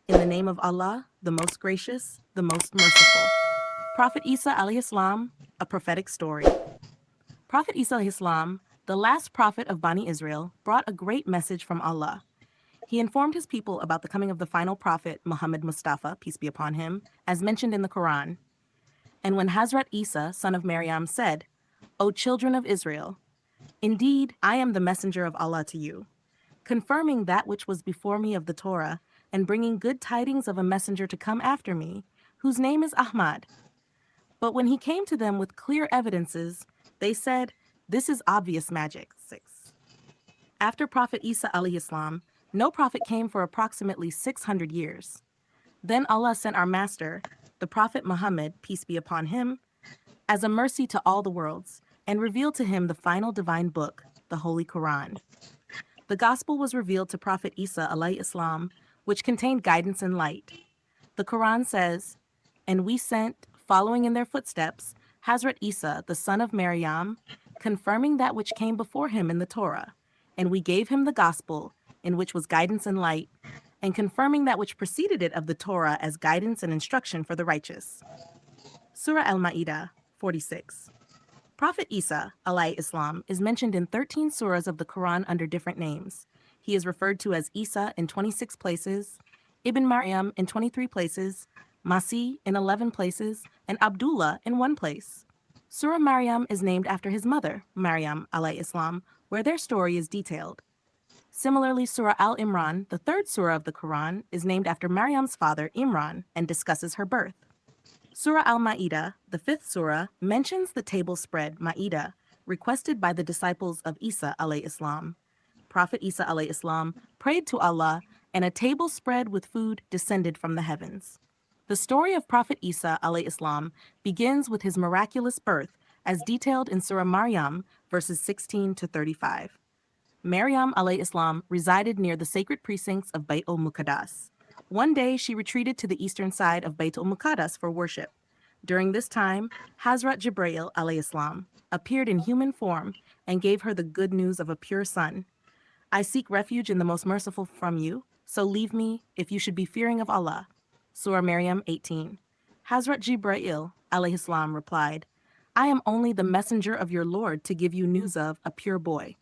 In the name of Allah, the most gracious, the most merciful. Prophet Isa A.S, a prophetic story. Prophet Isa A.S, the last prophet of Bani Israel, brought a great message from Allah. He informed his people about the coming of the final prophet, Muhammad Mustafa, peace be upon him, as mentioned in the Quran. And when Hazrat Isa, son of Maryam, said, "O children of Israel, indeed, I am the messenger of Allah to you, confirming that which was before me of the Torah, and bringing good tidings of a messenger to come after me, whose name is Ahmad." But when he came to them with clear evidences, they said, "This is obvious magic." 6. After Prophet Isa a.s., no prophet came for approximately 600 years. Then Allah sent our master, the Prophet Muhammad, peace be upon him, as a mercy to all the worlds, and revealed to him the final divine book, the Holy Quran. The gospel was revealed to Prophet Isa a.s., which contained guidance and light. The Quran says, "And we sent, following in their footsteps, Hazrat Isa, the son of Maryam, confirming that which came before him in the Torah, and we gave him the gospel, in which was guidance and light, and confirming that which preceded it of the Torah as guidance and instruction for the righteous." Surah Al-Ma'idah 46. Prophet Isa a.s. is mentioned in 13 surahs of the Quran under different names. He is referred to as Isa in 26 places, Ibn Maryam in 23 places, Masih in 11 places, and Abdullah in 1 place. Surah Maryam is named after his mother, Maryam a.s., where their story is detailed. Similarly, Surah Al-Imran, the 3rd surah of the Quran, is named after Maryam's father, Imran, and discusses her birth. Surah Al-Ma'idah, the 5th surah, mentions the table spread, Ma'idah, requested by the disciples of Isa a.s. Prophet Isa a.s. prayed to Allah, and a table spread with food descended from the heavens. The story of Prophet Isa a.s. begins with his miraculous birth, as detailed in Surah Maryam, verses 16 to 35. Maryam a.s. resided near the sacred precincts of Bayt al-Muqaddas. One day she retreated to the eastern side of Bayt al-Muqaddas for worship. During this time, Hazrat Jibreel a.s. appeared in human form and gave her the good news of a pure son. "I seek refuge in the most merciful from you, so leave me if you should be fearing of Allah." Surah Maryam 18. Hazrat Jibreel a.s. replied, "I am only the messenger of your Lord to give you news of a pure boy."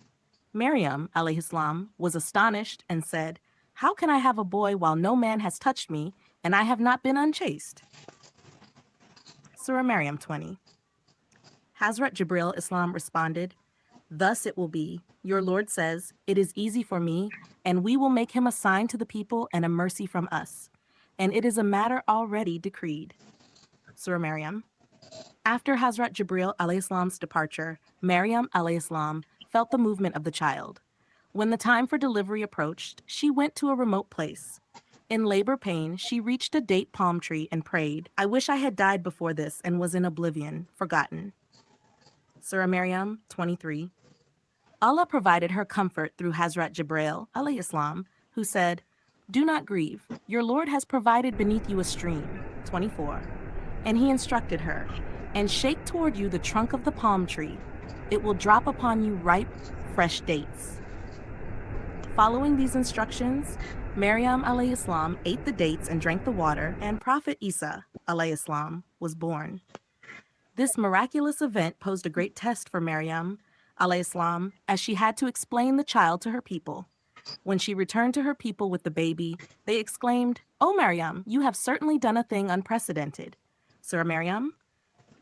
Maryam a.s. was astonished and said, "How can I have a boy while no man has touched me, and I have not been unchaste?" Surah Maryam 20. Hazrat Jibreel Islam responded, "Thus it will be. Your Lord says, 'It is easy for me, and we will make him a sign to the people and a mercy from us. And it is a matter already decreed.'" Surah Maryam. After Hazrat Jibreel a.s.'s departure, Maryam a.s. felt the movement of the child. When the time for delivery approached, she went to a remote place. In labor pain, she reached a date palm tree and prayed, "I wish I had died before this and was in oblivion, forgotten." Surah Maryam 23. Allah provided her comfort through Hazrat Jibreel a.s., who said, "Do not grieve. Your Lord has provided beneath you a stream." 24. And he instructed her, "And shake toward you the trunk of the palm tree. It will drop upon you ripe, fresh dates." Following these instructions, Maryam a.s. ate the dates and drank the water, and Prophet Isa a.s. was born. This miraculous event posed a great test for Maryam a.s., as she had to explain the child to her people. When she returned to her people with the baby, they exclaimed, "O Maryam, you have certainly done a thing unprecedented." Surah Maryam.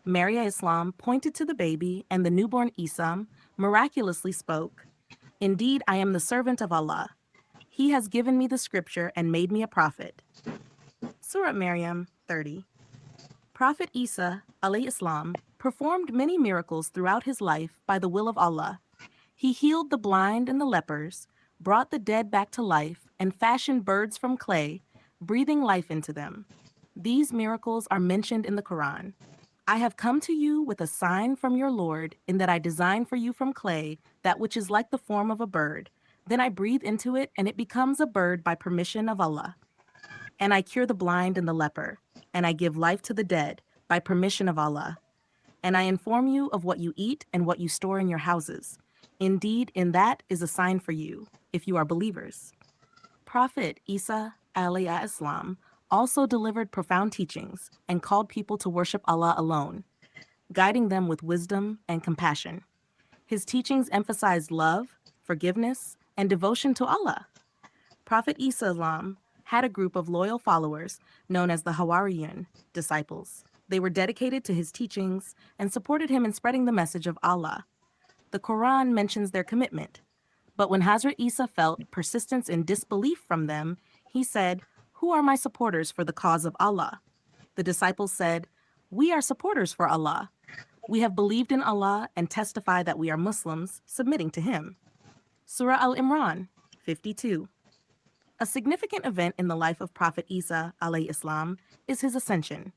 Mary Islam pointed to the baby, and the newborn Isa miraculously spoke, "Indeed, I am the servant of Allah. He has given me the scripture and made me a prophet." Surah Maryam 30. Prophet Isa a.s. performed many miracles throughout his life by the will of Allah. He healed the blind and the lepers, brought the dead back to life, and fashioned birds from clay, breathing life into them. These miracles are mentioned in the Quran. "I have come to you with a sign from your Lord in that I design for you from clay that which is like the form of a bird. Then I breathe into it, and it becomes a bird by permission of Allah. And I cure the blind and the leper, and I give life to the dead by permission of Allah. And I inform you of what you eat and what you store in your houses. Indeed, in that is a sign for you, if you are believers." Prophet Isa A.S, also delivered profound teachings and called people to worship Allah alone, guiding them with wisdom and compassion. His teachings emphasized love, forgiveness, and devotion to Allah. Prophet Isa had a group of loyal followers known as the Hawariyun, disciples. They were dedicated to his teachings and supported him in spreading the message of Allah. The Quran mentions their commitment, but when Hazrat Isa felt persistence in disbelief from them, he said, "Who are my supporters for the cause of Allah?" The disciples said, "We are supporters for Allah. We have believed in Allah and testify that we are Muslims, submitting to Him." Surah Al-Imran 52. A significant event in the life of Prophet Isa a.s. is his ascension.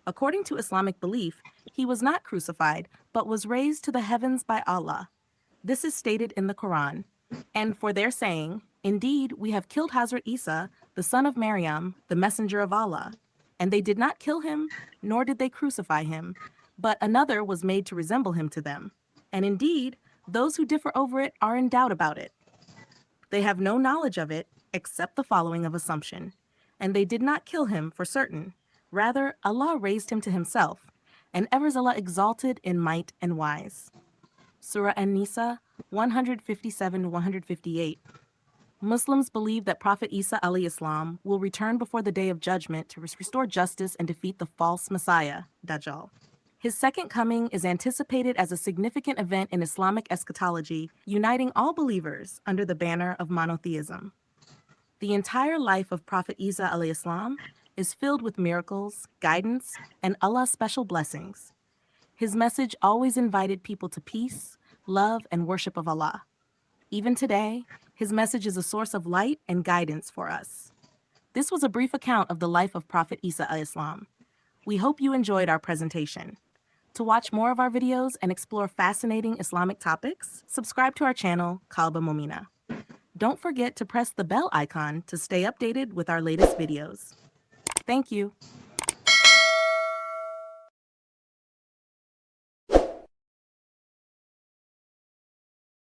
According to Islamic belief, he was not crucified, but was raised to the heavens by Allah. This is stated in the Quran. And for their saying, "Indeed, we have killed Hazrat Isa, the son of Maryam, the messenger of Allah. And they did not kill him, nor did they crucify him, but another was made to resemble him to them. And indeed, those who differ over it are in doubt about it. They have no knowledge of it, except the following of assumption. And they did not kill him for certain. Rather, Allah raised him to himself, and ever is Allah exalted in might and wise." Surah An-Nisa 157-158. Muslims believe that Prophet Isa a.s. will return before the Day of Judgment to restore justice and defeat the false Messiah, Dajjal. His second coming is anticipated as a significant event in Islamic eschatology, uniting all believers under the banner of monotheism. The entire life of Prophet Isa a.s. is filled with miracles, guidance, and Allah's special blessings. His message always invited people to peace, love, and worship of Allah. Even today, his message is a source of light and guidance for us. This was a brief account of the life of Prophet Isa a.s. We hope you enjoyed our presentation. To watch more of our videos and explore fascinating Islamic topics, subscribe to our channel, Qalb Momina. Don't forget to press the bell icon to stay updated with our latest videos. Thank you.